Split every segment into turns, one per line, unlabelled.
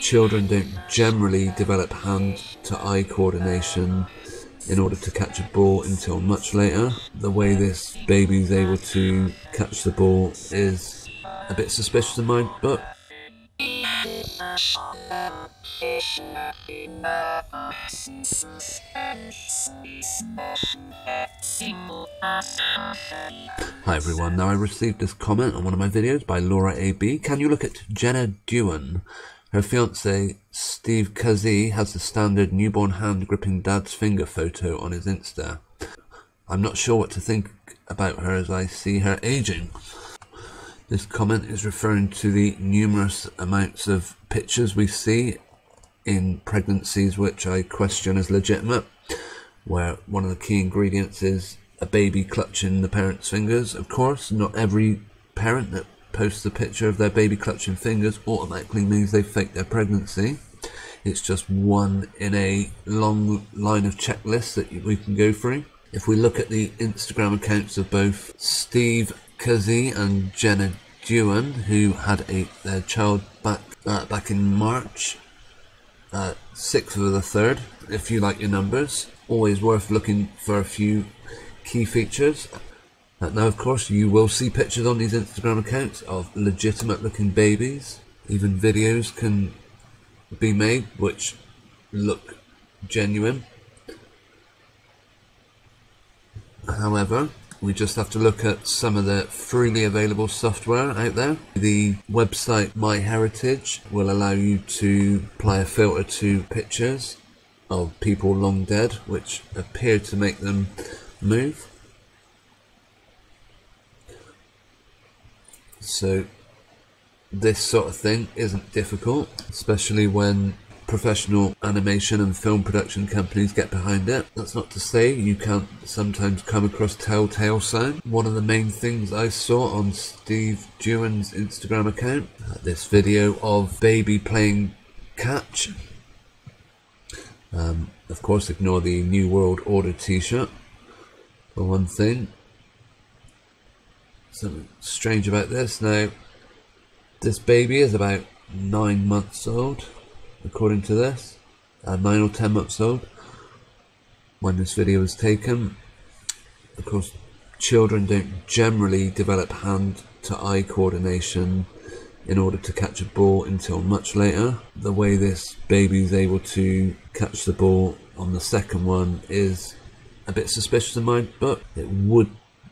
children don't generally develop hand-to-eye coordination in order to catch a ball until much later. The way this baby is able to catch the ball is a bit suspicious in my book. Hi everyone, now I received this comment on one of my videos by Laura AB. Can you look at Jenna Dewan? Her fiance, Steve Kazee, has the standard newborn hand gripping dad's finger photo on his Insta. I'm not sure what to think about her as I see her aging. This comment is referring to the numerous amounts of pictures we see in pregnancies which I question as legitimate, where one of the key ingredients is a baby clutching the parent's fingers. Of course, not every parent that posts a picture of their baby clutching fingers automatically means they faked their pregnancy. It's just one in a long line of checklists that we can go through. If we look at the Instagram accounts of both Steve Kazee and Jenna Dewan, who had their child back in March, 6th of the 3rd, if you like your numbers, always worth looking for a few key features. Now, of course, you will see pictures on these Instagram accounts of legitimate looking babies. Even videos can be made which look genuine. However, we just have to look at some of the freely available software out there. The website MyHeritage will allow you to apply a filter to pictures of people long dead, which appear to make them move. So this sort of thing isn't difficult, especially when professional animation and film production companies get behind it. That's not to say you can't sometimes come across telltale signs. One of the main things I saw on Steve Dewan's Instagram account, this video of baby playing catch. Of course, ignore the New World Order t-shirt for one thing. Something strange about this. Now, this baby is about 9 months old, according to this, 9 or 10 months old when this video was taken. Of course, children don't generally develop hand-to-eye coordination in order to catch a ball until much later. The way this baby is able to catch the ball on the second one is a bit suspicious in my book. It would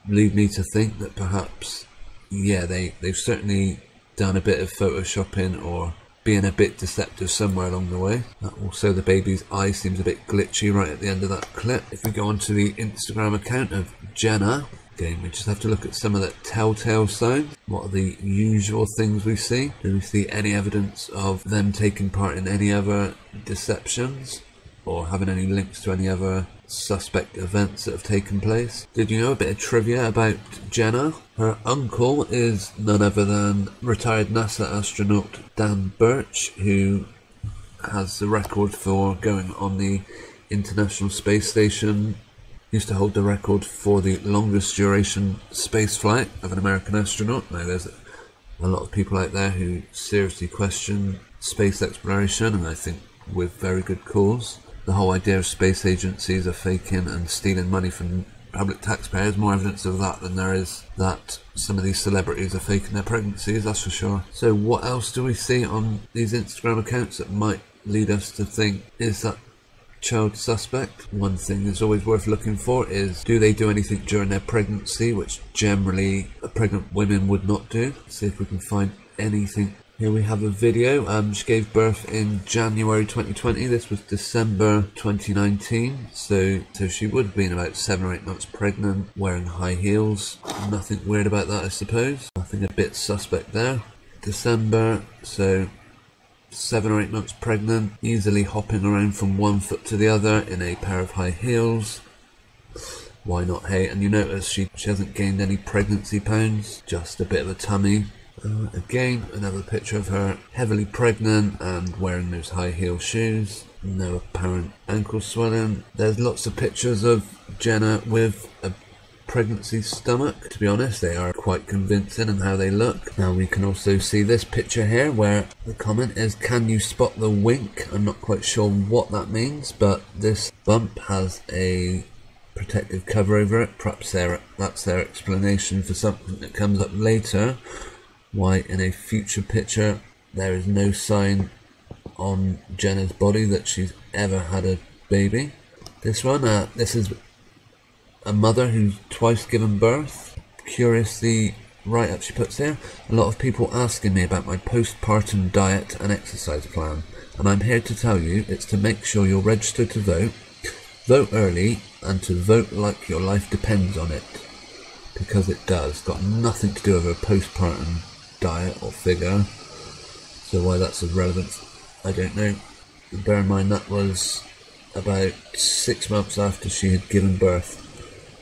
lead me to think that perhaps, yeah, they've certainly done a bit of photoshopping or being a bit deceptive somewhere along the way. Also, the baby's eye seems a bit glitchy right at the end of that clip. If we go onto the Instagram account of Jenna, again, we just have to look at some of the telltale signs. What are the usual things we see? Do we see any evidence of them taking part in any other deceptions or having any links to any other suspect events that have taken place? Did you know a bit of trivia about Jenna? Her uncle is none other than retired NASA astronaut Dan Birch, who has the record for going on the International Space Station. Used to hold the record for the longest duration space flight of an American astronaut. Now, there's a lot of people out there who seriously question space exploration, and I think with very good cause. The whole idea of space agencies are faking and stealing money from public taxpayers, more evidence of that than there is that some of these celebrities are faking their pregnancies, that's for sure. So what else do we see on these Instagram accounts that might lead us to think, is that child suspect? One thing that's always worth looking for is, do they do anything during their pregnancy, which generally pregnant women would not do? See if we can find anything. Here we have a video. She gave birth in January 2020. This was December 2019. So she would have been about 7 or 8 months pregnant, wearing high heels. Nothing weird about that, I suppose. Nothing a bit suspect there. December, so 7 or 8 months pregnant, easily hopping around from one foot to the other in a pair of high heels. Why not, hey? And you notice she hasn't gained any pregnancy pounds, just a bit of a tummy. Again, another picture of her heavily pregnant and wearing those high heel shoes. No apparent ankle swelling. There's lots of pictures of Jenna with a pregnancy stomach. To be honest, they are quite convincing in how they look. Now we can also see this picture here where the comment is, can you spot the wink? I'm not quite sure what that means, but this bump has a protective cover over it. Perhaps that's their explanation for something that comes up later, why in a future picture there is no sign on Jenna's body that she's ever had a baby. This one, this is a mother who's twice given birth. Curiously, right up she puts there, a lot of people asking me about my postpartum diet and exercise plan, and I'm here to tell you it's to make sure you're registered to vote, vote early, and to vote like your life depends on it, because it does. Got nothing to do with a postpartum diet or figure, so why that's of relevance I don't know. Bear in mind that was about 6 months after she had given birth,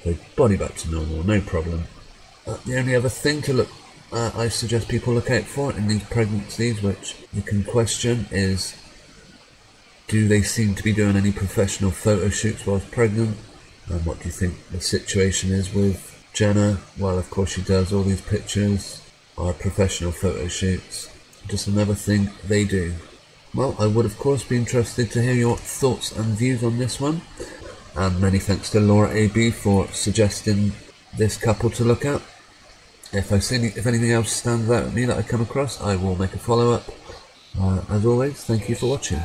so body back to normal, no problem. The only other thing to look I suggest people look out for in these pregnancies, which you can question, is do they seem to be doing any professional photo shoots whilst pregnant? And what do you think the situation is with Jenna? Well, of course she does. All these pictures are professional photo shoots. Just another thing they do. Well, I would of course be interested to hear your thoughts and views on this one. And many thanks to Laura AB for suggesting this couple to look at. If anything else stands out at me that I come across, I will make a follow-up. As always, thank you for watching.